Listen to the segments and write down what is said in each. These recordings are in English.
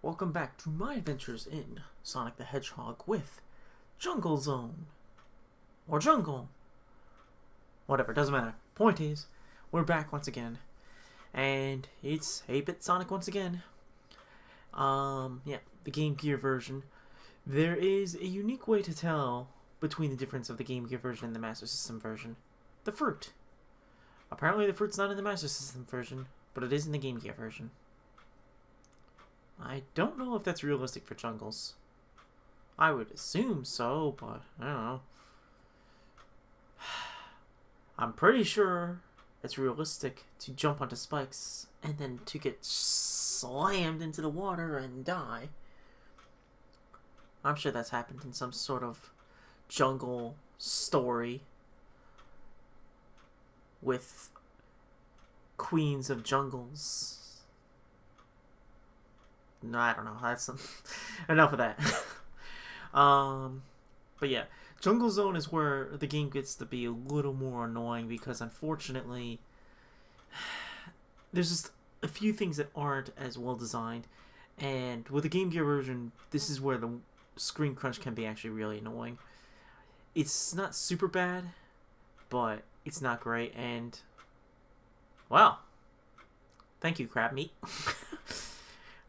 Welcome back to my adventures in Sonic the Hedgehog with Jungle Zone. Or Jungle. Whatever, doesn't matter. Point is, we're back once again. And it's 8-bit Sonic once again. Yeah, the Game Gear version. There is a unique way to tell between the difference of the Game Gear version and the Master System version. The fruit. Apparently the fruit's not in the Master System version, but it is in the Game Gear version. I don't know if that's realistic for jungles. I would assume so, but I don't know. I'm pretty sure it's realistic to jump onto spikes and then to get slammed into the water and die. I'm sure that's happened in some sort of jungle story with queens of jungles. No, I don't know. That's enough of that. But yeah, Jungle Zone is where the game gets to be a little more annoying because unfortunately, there's just a few things that aren't as well designed, and with the Game Gear version, this is where the screen crunch can be actually really annoying. It's not super bad, but it's not great, and well, thank you, crab meat.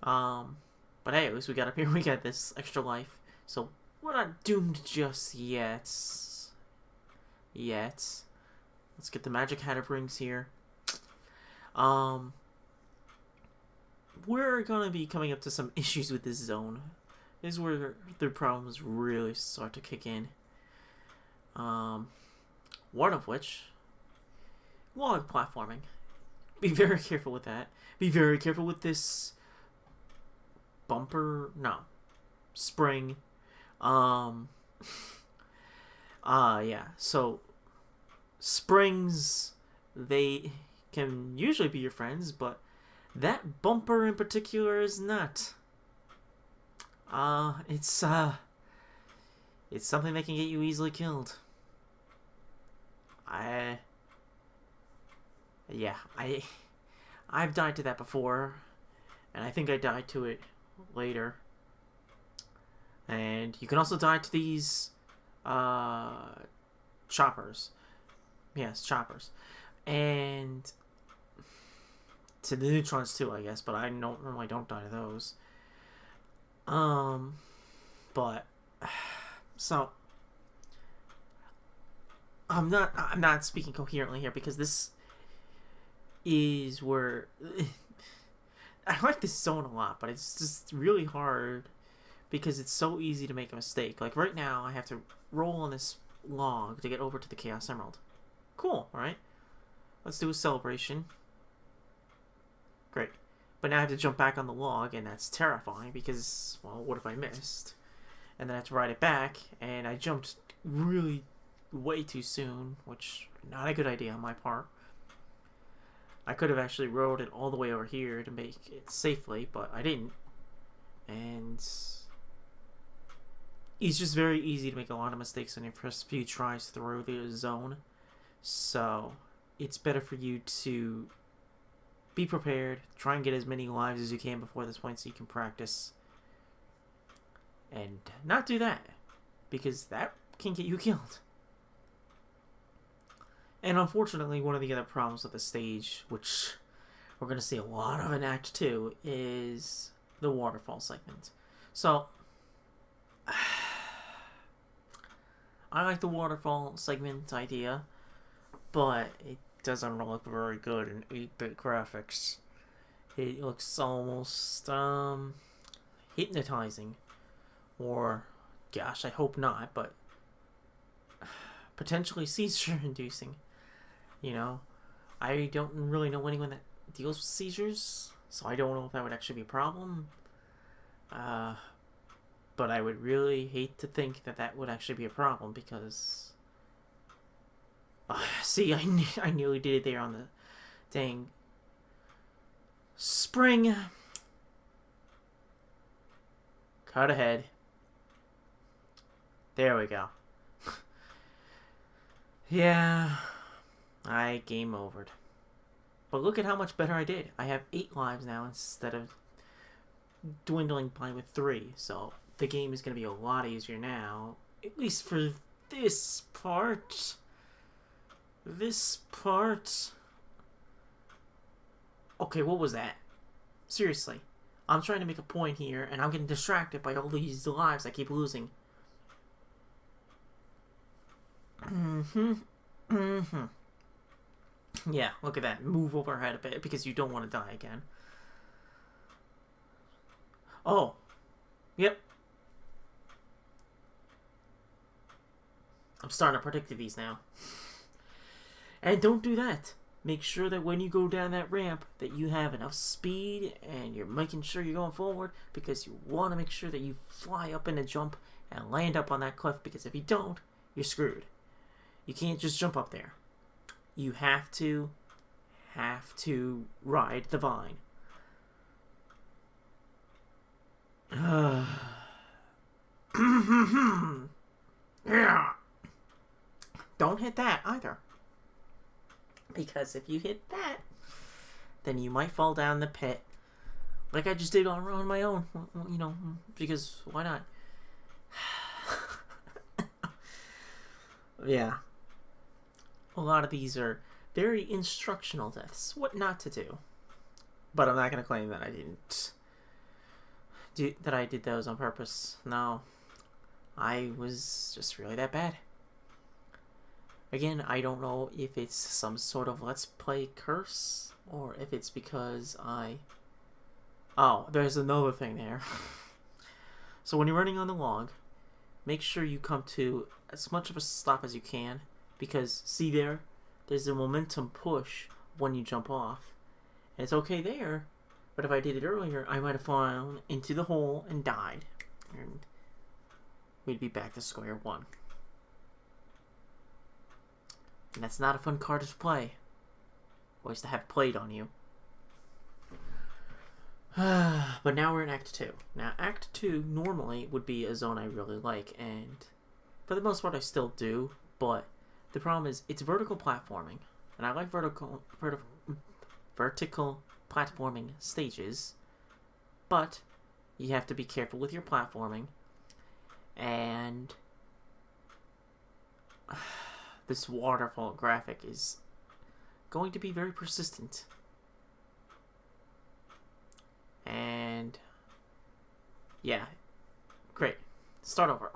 But hey, at least we got up here, we got this extra life, so we're not doomed just yet. Let's get the magic hat of rings here. We're gonna be coming up to some issues with this zone. This is where the problems really start to kick in. One of which, log platforming. Be very careful with that. Be very careful with this spring. Yeah, so springs, they can usually be your friends, but that bumper in particular is not. It's something that can get you easily killed. I've died to that before, and I think I died to it later. And you can also die to these choppers. Yes, choppers. And to the neutrons too, I guess, but I normally don't die to those. But so I'm not speaking coherently here because this is where I like this zone a lot, but it's just really hard because it's so easy to make a mistake. Like right now, I have to roll on this log to get over to the Chaos Emerald. Cool, right? Let's do a celebration. Great. But now I have to jump back on the log, and that's terrifying because, well, what if I missed? And then I have to ride it back, and I jumped really way too soon, which not a good idea on my part. I could have actually rode it all the way over here to make it safely, but I didn't. And it's just very easy to make a lot of mistakes on your first few tries through the zone. So it's better for you to be prepared, try and get as many lives as you can before this point so you can practice. And not do that, because that can get you killed. And unfortunately, one of the other problems with the stage, which we're going to see a lot of in Act 2, is the waterfall segment. So, I like the waterfall segment idea, but it doesn't look very good in 8-bit graphics. It looks almost, hypnotizing. Or, gosh, I hope not, but potentially seizure-inducing. You know, I don't really know anyone that deals with seizures, so I don't know if that would actually be a problem. But I would really hate to think that that would actually be a problem because... see, I nearly did it there on the dang spring. Cut ahead. There we go. Yeah, I game overed. But look at how much better I did. I have 8 lives now instead of dwindling by with 3, so the game is going to be a lot easier now. At least for this part. This part. Okay, what was that? Seriously. I'm trying to make a point here, and I'm getting distracted by all these lives I keep losing. Yeah, look at that. Move overhead a bit, because you don't want to die again. Oh. Yep. I'm starting to predict these now. And don't do that. Make sure that when you go down that ramp that you have enough speed and you're making sure you're going forward, because you want to make sure that you fly up in a jump and land up on that cliff, because if you don't, you're screwed. You can't just jump up there. You have to ride the vine. Yeah. Don't hit that either. Because if you hit that, then you might fall down the pit. Like I just did on my own. You know, because why not? Yeah. A lot of these are very instructional deaths. What not to do. But I'm not going to claim that I did those on purpose. No. I was just really that bad. Again, I don't know if it's some sort of Let's Play curse, or if it's because Oh, there's another thing there. So when you're running on the log, make sure you come to as much of a stop as you can, because see there's a momentum push when you jump off. And it's okay there, but if I did it earlier, I might have fallen into the hole and died. And we'd be back to square one. And that's not a fun card to play. Always to have played on you. But now we're in Act 2. Now, Act 2 normally would be a zone I really like, and for the most part I still do, but the problem is it's vertical platforming, and I like vertical platforming stages, but you have to be careful with your platforming, and this waterfall graphic is going to be very persistent. And yeah, great. Start over.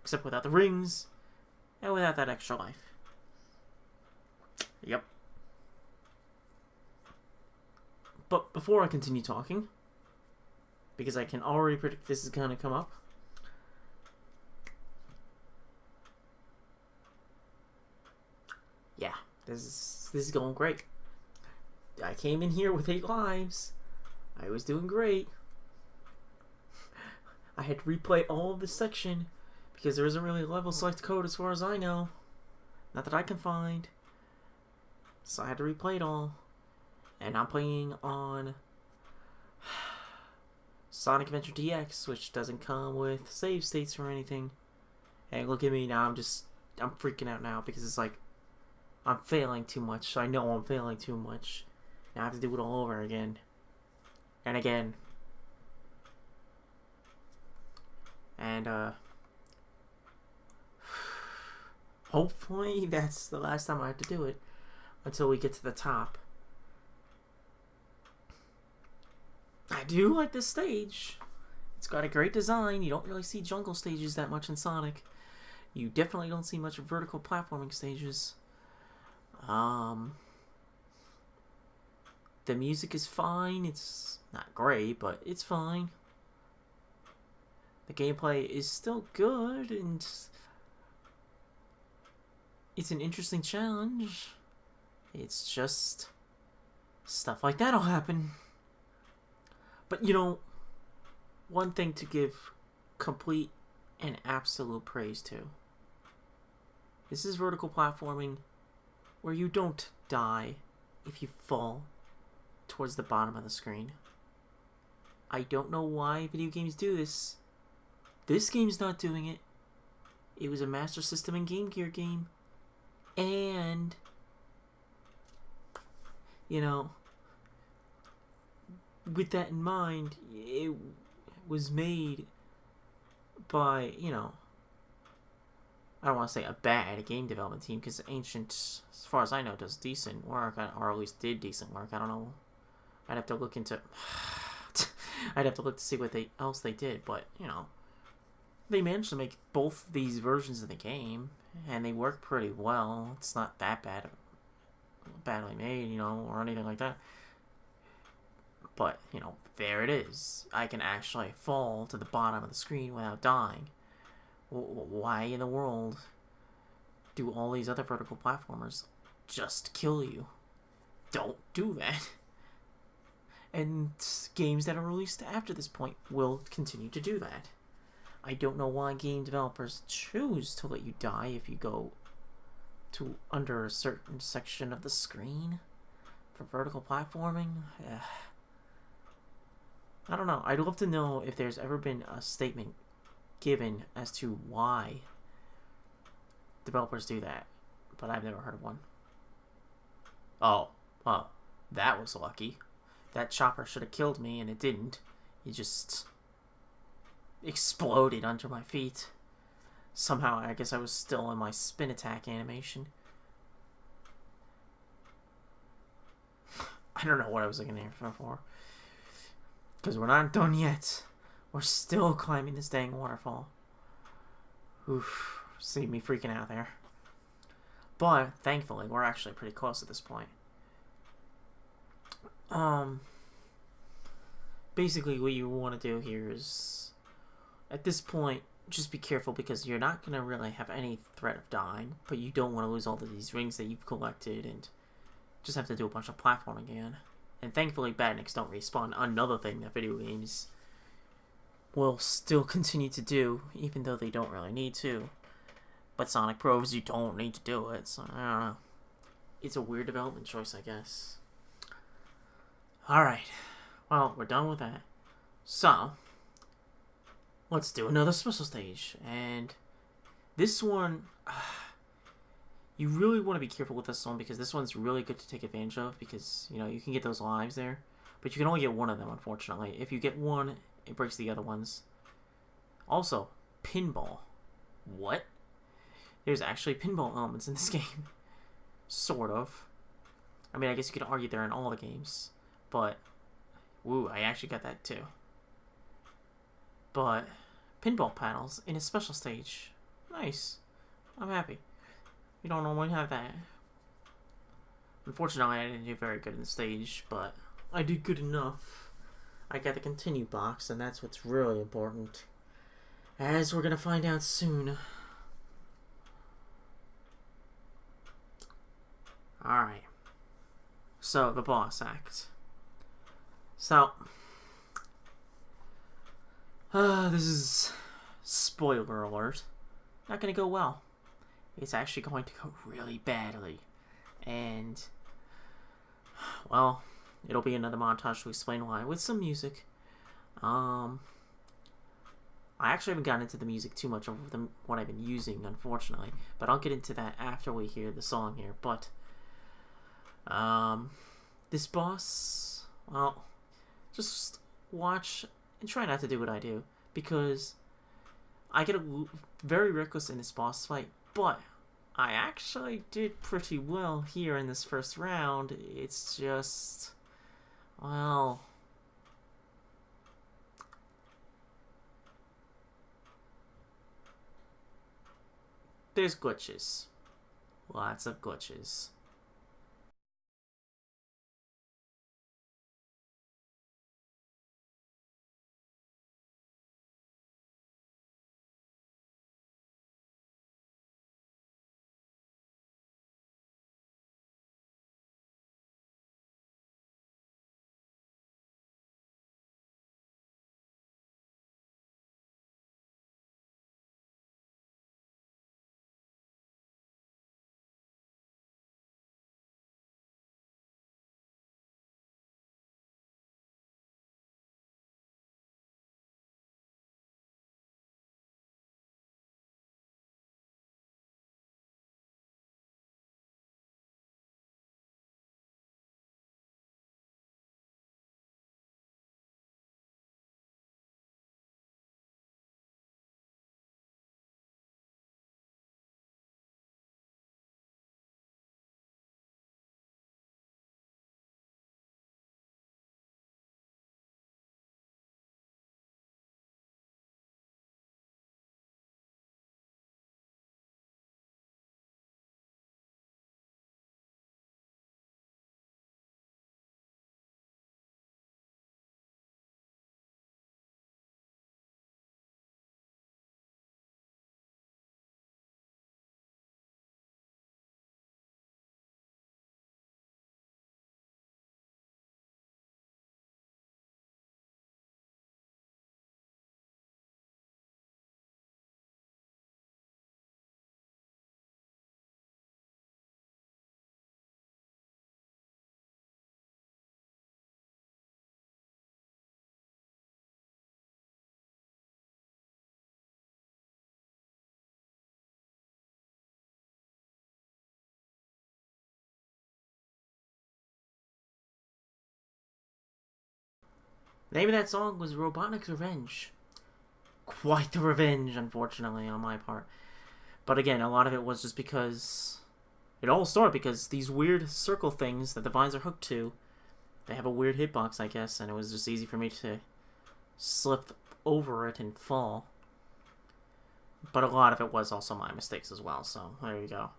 Except without the rings and without that extra life. Yep. But before I continue talking, because I can already predict this is going to come up, yeah, this is going great. I came in here with 8 lives. I was doing great. I had to replay all of this section because there isn't really a level select code as far as I know. Not that I can find. So I had to replay it all. And I'm playing on Sonic Adventure DX, which doesn't come with save states or anything. And look at me now, I'm freaking out now because it's like I'm failing too much. So I know I'm failing too much. Now I have to do it all over again. And again. And hopefully that's the last time I have to do it until we get to the top. I do like this stage. It's got a great design. You don't really see jungle stages that much in Sonic. You definitely don't see much vertical platforming stages. The music is fine. It's not great, but it's fine. The gameplay is still good, and it's an interesting challenge. It's just stuff like that'll happen. But you know, one thing to give complete and absolute praise to. This is vertical platforming where you don't die if you fall towards the bottom of the screen. I don't know why video games do this. This game's not doing it. It was a Master System and Game Gear game. And, you know, with that in mind, was made by, I don't want to say a bad game development team, because Ancient, as far as I know, does decent work, or at least did decent work. I don't know. I'd have to look into. I'd have to look to see what else they did, but they managed to make both these versions of the game, and they work pretty well. It's not that badly made, or anything like that. But there it is. I can actually fall to the bottom of the screen without dying. Why in the world do all these other vertical platformers just kill you? Don't do that. And games that are released after this point will continue to do that. I don't know why game developers choose to let you die if you go to under a certain section of the screen for vertical platforming. I don't know. I'd love to know if there's ever been a statement given as to why developers do that, but I've never heard of one. Oh, well, that was lucky. That chopper should have killed me, and it didn't. It just exploded under my feet. Somehow, I guess I was still in my spin attack animation. I don't know what I was looking there for. Because we're not done yet. We're still climbing this dang waterfall. Oof. See me freaking out there. But, thankfully, we're actually pretty close at this point. Basically, what you want to do here is, at this point, just be careful because you're not going to really have any threat of dying, but you don't want to lose all of these rings that you've collected and just have to do a bunch of platforming again. And thankfully, badniks don't respawn. Another thing that video games will still continue to do, even though they don't really need to. But Sonic proves you don't need to do it, so I don't know. It's a weird development choice, I guess. Alright. Well, we're done with that. So, let's do another special stage. And this one, you really want to be careful with this one because this one's really good to take advantage of because, you can get those lives there. But you can only get one of them, unfortunately. If you get one, it breaks the other ones. Also, pinball. What? There's actually pinball elements in this game. Sort of. I mean, I guess you could argue they're in all the games. But, woo, I actually got that too. But, pinball panels in a special stage. Nice. I'm happy. You don't normally have that. Unfortunately, I didn't do very good in the stage, but I did good enough. I got the continue box, and that's what's really important. As we're gonna find out soon. Alright. So, the boss act. So, this is spoiler alert. Not gonna go well. It's actually going to go really badly. And, well, it'll be another montage to explain why, with some music. I actually haven't gotten into the music too much over what I've been using, unfortunately. But I'll get into that after we hear the song here. But, this boss, well, just watch and try not to do what I do. Because I get very reckless in this boss fight, but I actually did pretty well here in this first round. It's just, well, there's glitches. Lots of glitches. The name of that song was Robotnik's Revenge. Quite the revenge, unfortunately, on my part. But again, a lot of it was just because... It all started because these weird circle things that the vines are hooked to, they have a weird hitbox, I guess, and it was just easy for me to slip over it and fall. But a lot of it was also my mistakes as well, so there you go.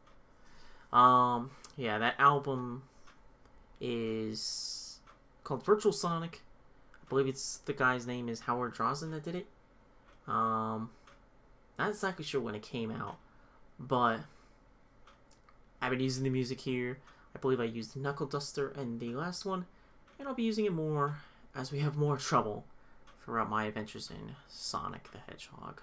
Yeah, that album is called Virtual Sonic. I believe it's the guy's name is Howard Drosden that did it. Not exactly sure when it came out, but I've been using the music here. I believe I used Knuckle Duster in the last one, and I'll be using it more as we have more trouble throughout my adventures in Sonic the Hedgehog.